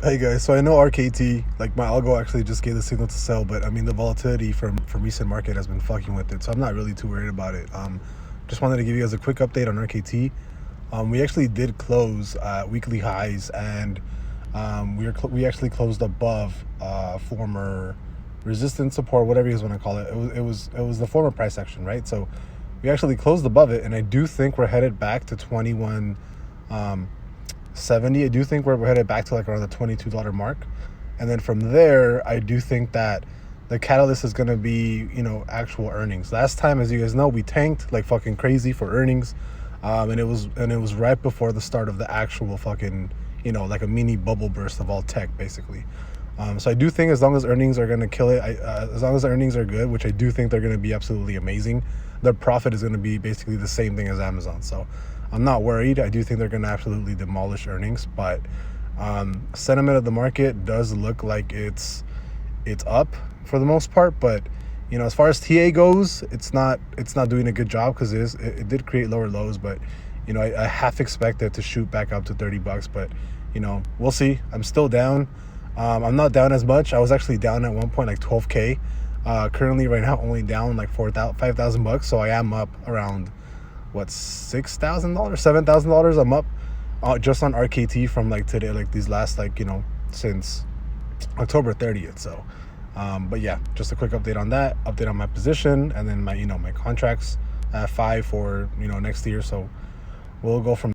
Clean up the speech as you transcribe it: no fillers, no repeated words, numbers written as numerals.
Hey guys, so I know RKT, like my algo actually just gave the signal to sell, but I mean the volatility from recent market has been fucking with it, so I'm not really too worried about it. Just wanted to give you guys a quick update on RKT. We actually did close weekly highs, and we actually closed above former resistance support, whatever you guys want to call it. It was the former price action, right? So we actually closed above it, and I do think we're headed back to 21. 70. I do think we're headed back to like around the $22 mark, and then from there I do think that the catalyst is going to be, actual earnings. Last time, as you guys know, we tanked like fucking crazy for earnings, and it was right before the start of the actual fucking, like a mini bubble burst of all tech basically. So I do think as long as earnings are going to kill it, as long as the earnings are good, which I do think they're going to be absolutely amazing, their profit is going to be basically the same thing as Amazon. So I'm not worried. I do think they're going to absolutely demolish earnings, but sentiment of the market does look like it's up for the most part. But as far as TA goes, it's not doing a good job because it did create lower lows. But I half expect it to shoot back up to $30. But we'll see. I'm still down. I'm not down as much. I was actually down at one point like 12K. Currently, right now, only down like $5,000. So I am up around what, $6,000, $7,000. I'm up just on RKT from like today, like these last since October 30th. So, but yeah, just a quick update on that. Update on my position, and then my my contracts at 5 for next year. So we'll go from